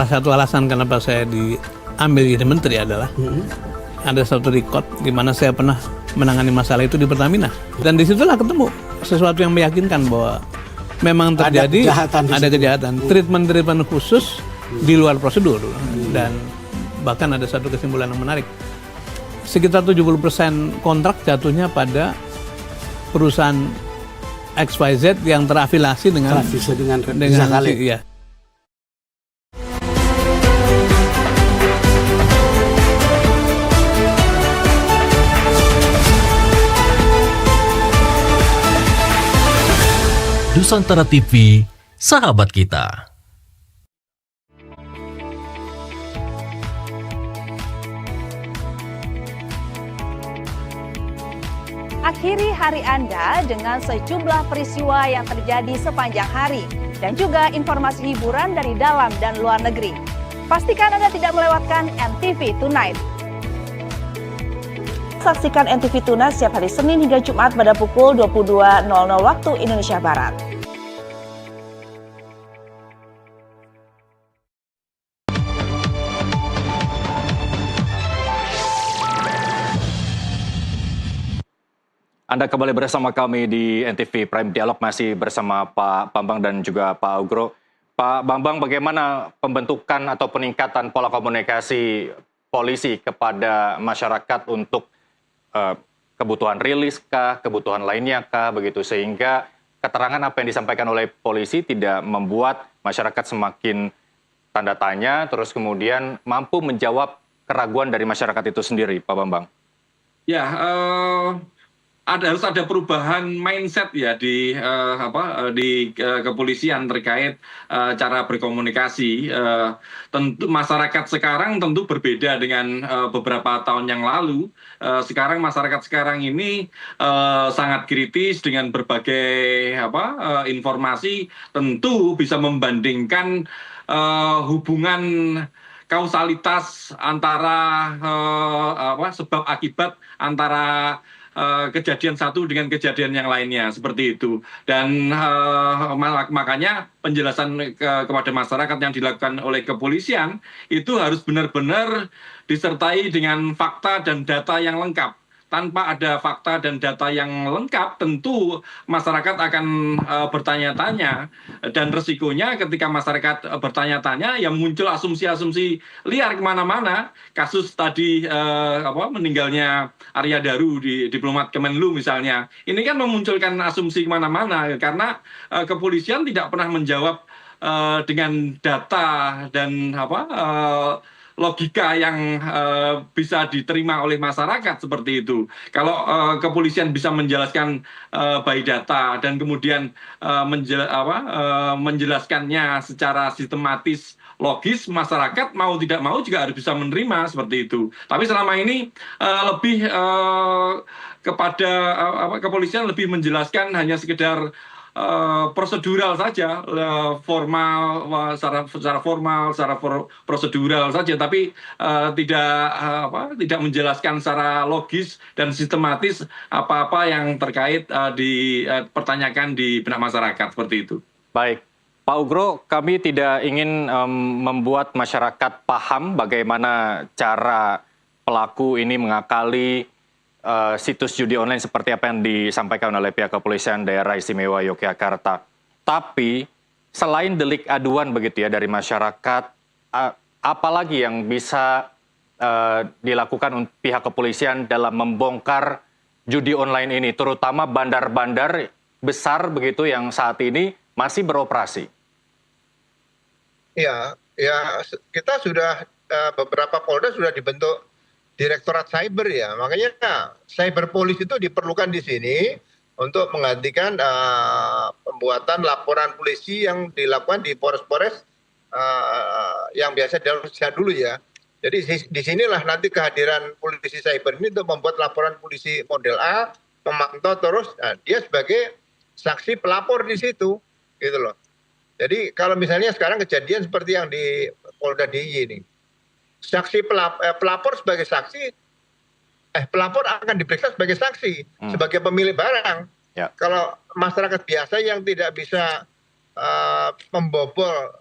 salah satu alasan kenapa saya diambil jadi menteri adalah ada satu record di mana saya pernah menangani masalah itu di Pertamina. Dan disitulah ketemu sesuatu yang meyakinkan bahwa memang terjadi ada kejahatan. Treatment khusus di luar prosedur. Dan bahkan ada satu kesimpulan yang menarik. Sekitar 70% kontrak jatuhnya pada perusahaan XYZ yang terafiliasi dengan iya. Nusantara TV, sahabat kita. Akhiri hari Anda dengan sejumlah peristiwa yang terjadi sepanjang hari dan juga informasi hiburan dari dalam dan luar negeri. Pastikan Anda tidak melewatkan NTV Tonight. Saksikan NTV Tonight setiap hari Senin hingga Jumat pada pukul 22.00 waktu Indonesia Barat. Anda kembali bersama kami di NTV Prime Dialog, masih bersama Pak Bambang dan juga Pak Ugro. Pak Bambang, bagaimana pembentukan atau peningkatan pola komunikasi polisi kepada masyarakat untuk kebutuhan rilis kah, kebutuhan lainnya kah, begitu, sehingga keterangan apa yang disampaikan oleh polisi tidak membuat masyarakat semakin tanda tanya, terus kemudian mampu menjawab keraguan dari masyarakat itu sendiri, Pak Bambang? Ya, harus ada perubahan mindset ya di kepolisian terkait cara berkomunikasi. Tentu masyarakat sekarang tentu berbeda dengan beberapa tahun yang lalu. Sekarang masyarakat sekarang ini sangat kritis dengan berbagai informasi, tentu bisa membandingkan hubungan kausalitas antara sebab akibat antara kejadian satu dengan kejadian yang lainnya, seperti itu. Dan makanya penjelasan kepada masyarakat yang dilakukan oleh kepolisian itu harus benar-benar disertai dengan fakta dan data yang lengkap. Tanpa ada fakta dan data yang lengkap, tentu masyarakat akan bertanya-tanya, dan resikonya ketika masyarakat bertanya-tanya, ya muncul asumsi-asumsi liar kemana-mana. Kasus tadi meninggalnya Arya Daru, di diplomat Kemenlu misalnya, ini kan memunculkan asumsi kemana-mana karena kepolisian tidak pernah menjawab dengan data dan logika yang bisa diterima oleh masyarakat, seperti itu. Kalau kepolisian bisa menjelaskan by data dan kemudian menjelaskannya secara sistematis, logis, masyarakat mau tidak mau juga harus bisa menerima, seperti itu. Tapi selama ini lebih kepada kepolisian lebih menjelaskan hanya sekedar prosedural saja, formal, secara formal, secara prosedural saja, tapi tidak menjelaskan secara logis dan sistematis apa-apa yang terkait dipertanyakan di benak masyarakat, seperti itu. Baik, Pak Ugro, kami tidak ingin membuat masyarakat paham bagaimana cara pelaku ini mengakali situs judi online seperti apa yang disampaikan oleh pihak kepolisian daerah istimewa Yogyakarta. Tapi selain delik aduan begitu ya dari masyarakat, apalagi yang bisa dilakukan pihak kepolisian dalam membongkar judi online ini, terutama bandar-bandar besar begitu yang saat ini masih beroperasi? Ya, kita sudah beberapa Polda sudah dibentuk Direktorat Cyber ya, makanya cyber police itu diperlukan di sini untuk menggantikan pembuatan laporan polisi yang dilakukan di Polres-Polres yang biasa dulu ya. Jadi di sinilah nanti kehadiran polisi cyber ini untuk membuat laporan polisi model A, memantau terus, dia sebagai saksi pelapor di situ, gitu loh. Jadi kalau misalnya sekarang kejadian seperti yang di Polda DIY ini, saksi pelapor sebagai saksi, pelapor akan diperiksa sebagai saksi, sebagai pemilik barang. Ya. Kalau masyarakat biasa yang tidak bisa membobol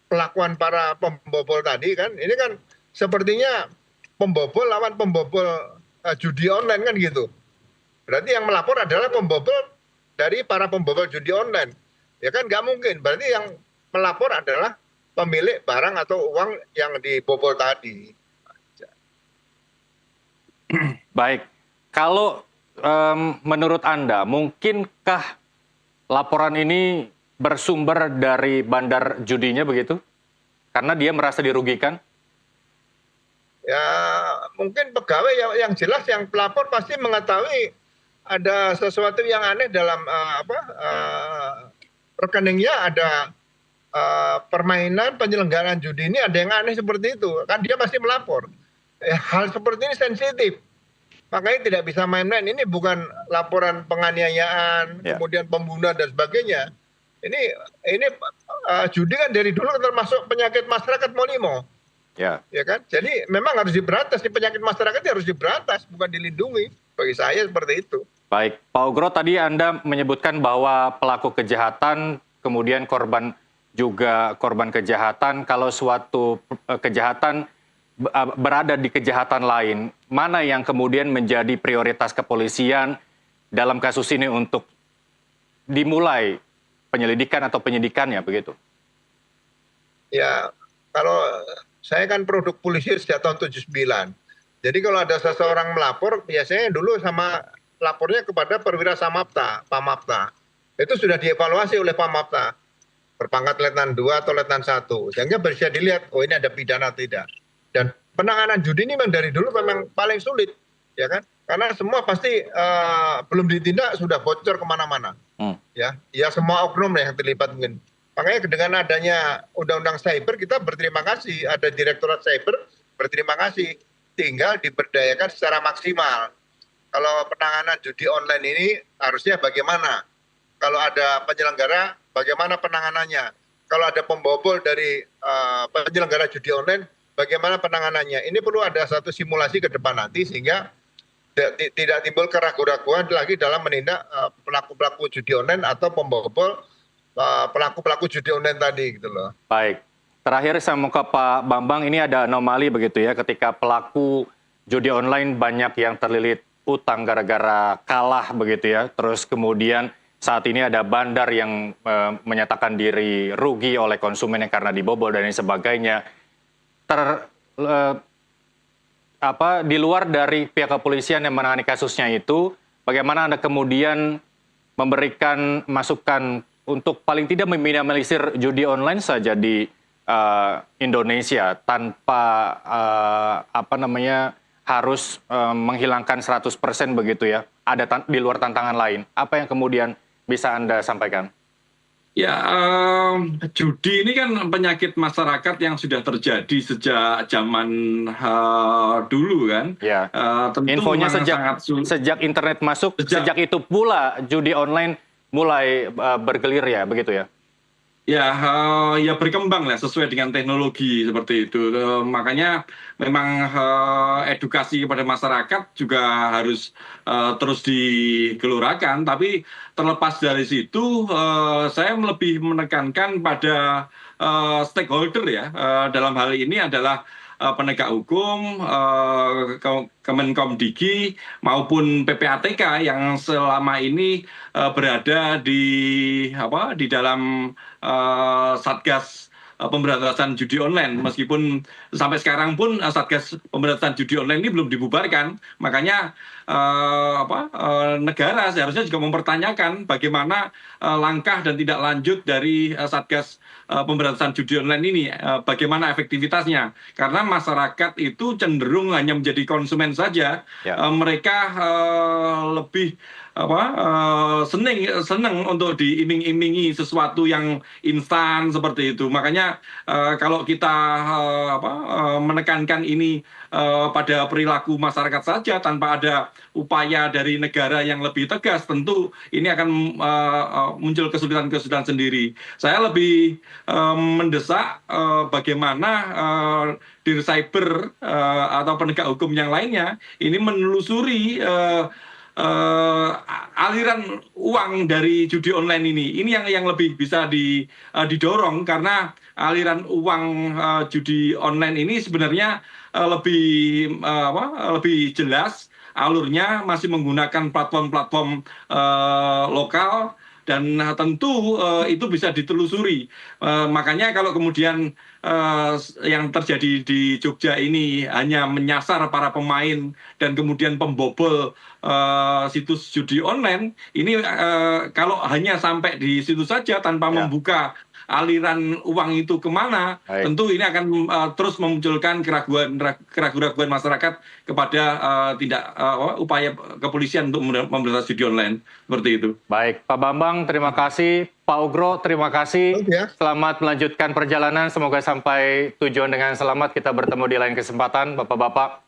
kelakuan para pembobol tadi kan, ini kan sepertinya pembobol lawan pembobol judi online kan gitu. Berarti yang melapor adalah pembobol dari para pembobol judi online. Ya kan nggak mungkin. Berarti yang melapor adalah pemilik barang atau uang yang dibobol tadi. Baik, kalau menurut Anda, mungkinkah laporan ini bersumber dari bandar judinya begitu? Karena dia merasa dirugikan? Ya mungkin pegawai yang jelas yang pelapor pasti mengetahui ada sesuatu yang aneh dalam rekeningnya, ada permainan penyelenggaraan judi ini ada yang aneh seperti itu. Kan dia pasti melapor. Hal seperti ini sensitif. Makanya tidak bisa main-main. Ini bukan laporan penganiayaan, kemudian pembunuhan dan sebagainya. Ini judi kan dari dulu termasuk penyakit masyarakat Monimo. Ya kan? Jadi memang harus diberantas. Di penyakit masyarakat harus diberantas, bukan dilindungi. Bagi saya seperti itu. Baik, Pak Ugro, tadi Anda menyebutkan bahwa pelaku kejahatan, kemudian korban juga korban kejahatan. Kalau suatu kejahatan berada di kejahatan lain, mana yang kemudian menjadi prioritas kepolisian dalam kasus ini untuk dimulai penyelidikan atau penyidikannya begitu? Ya, kalau saya kan produk polisi sejak tahun 79. Jadi kalau ada seseorang melapor, biasanya dulu sama lapornya kepada perwira Samapta, Pamapta. Itu sudah dievaluasi oleh Pamapta, berpangkat letnan 2 atau letnan 1. Sehingga bisa dilihat, oh ini ada pidana tidak. Dan penanganan judi ini memang dari dulu memang paling sulit, ya kan? Karena semua pasti belum ditindak sudah bocor kemana-mana. Ya semua oknum yang terlibat mungkin. Makanya dengan adanya undang-undang cyber kita berterima kasih, ada Direktorat Cyber berterima kasih, tinggal diberdayakan secara maksimal. Kalau penanganan judi online ini harusnya bagaimana? Kalau ada penyelenggara, bagaimana penanganannya? Kalau ada pembobol dari penyelenggara judi online, bagaimana penanganannya? Ini perlu ada satu simulasi ke depan nanti sehingga tidak timbul keraguan-keraguan lagi dalam menindak pelaku-pelaku judi online atau pembobol pelaku-pelaku judi online tadi gitu loh. Baik, terakhir saya mau ke Pak Bambang, ini ada anomali begitu ya ketika pelaku judi online banyak yang terlilit utang gara-gara kalah begitu ya. Terus kemudian saat ini ada bandar yang menyatakan diri rugi oleh konsumennya karena dibobol dan lain sebagainya. Di luar dari pihak kepolisian yang menangani kasusnya itu, bagaimana Anda kemudian memberikan masukan untuk paling tidak meminimalisir judi online saja di Indonesia tanpa harus menghilangkan 100% begitu ya. Ada di luar tantangan lain. Apa yang kemudian bisa Anda sampaikan? Ya, judi ini kan penyakit masyarakat yang sudah terjadi sejak zaman dulu kan. Ya. Tentu infonya sejak internet masuk, sejak itu pula judi online mulai bergelir ya, begitu ya? Ya, ya berkembang lah sesuai dengan teknologi seperti itu. Makanya memang edukasi kepada masyarakat juga harus terus digelurakan. Tapi terlepas dari situ, saya lebih menekankan pada stakeholder ya. Dalam hal ini adalah penegak hukum, Kemenkomdigi maupun PPATK yang selama ini berada di dalam Satgas Pemberantasan Judi Online. Meskipun sampai sekarang pun Satgas Pemberantasan Judi Online ini belum dibubarkan. Makanya negara seharusnya juga mempertanyakan bagaimana langkah dan tindak lanjut dari Satgas Pemberantasan Judi Online ini, bagaimana efektivitasnya. Karena masyarakat itu cenderung hanya menjadi konsumen saja. Mereka lebih seneng untuk diiming-imingi sesuatu yang instan seperti itu. Makanya kalau kita menekankan ini pada perilaku masyarakat saja tanpa ada upaya dari negara yang lebih tegas, tentu ini akan muncul kesulitan-kesulitan sendiri. Saya lebih mendesak bagaimana Dir Cyber atau penegak hukum yang lainnya ini menelusuri aliran uang dari judi online ini yang lebih bisa didorong, karena aliran uang judi online ini sebenarnya lebih jelas alurnya, masih menggunakan platform-platform lokal, dan tentu itu bisa ditelusuri. Makanya kalau kemudian yang terjadi di Jogja ini hanya menyasar para pemain dan kemudian pembobol situs judi online, ini kalau hanya sampai di situ saja tanpa membuka aliran uang itu kemana, tentu ini akan terus memunculkan keraguan-keraguan masyarakat kepada upaya kepolisian untuk memberantas judi online, seperti itu. Baik, Pak Bambang, terima kasih. Pak Ugro, terima kasih. Selamat melanjutkan perjalanan. Semoga sampai tujuan dengan selamat. Kita bertemu di lain kesempatan, Bapak-bapak.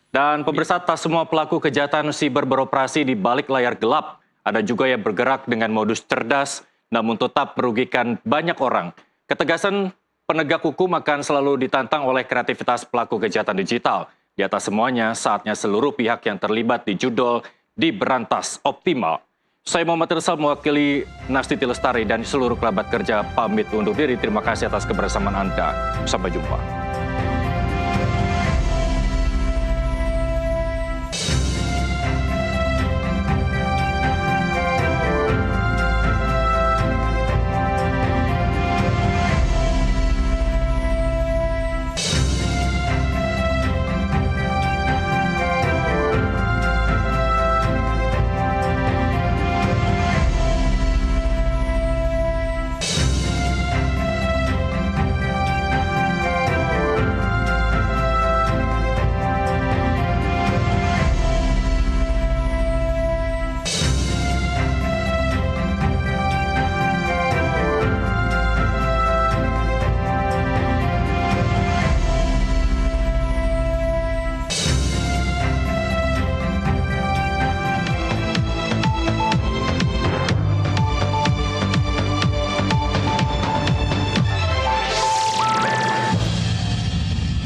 Dan pemirsa, tak semua pelaku kejahatan siber beroperasi di balik layar gelap. Ada juga yang bergerak dengan modus cerdas, namun tetap merugikan banyak orang. Ketegasan penegak hukum akan selalu ditantang oleh kreativitas pelaku kejahatan digital. Di atas semuanya, saatnya seluruh pihak yang terlibat di judol diberantas optimal. Saya Muhammad Irsal mewakili Nastiti Lestari dan seluruh kerabat kerja pamit undur diri. Terima kasih atas kebersamaan Anda. Sampai jumpa.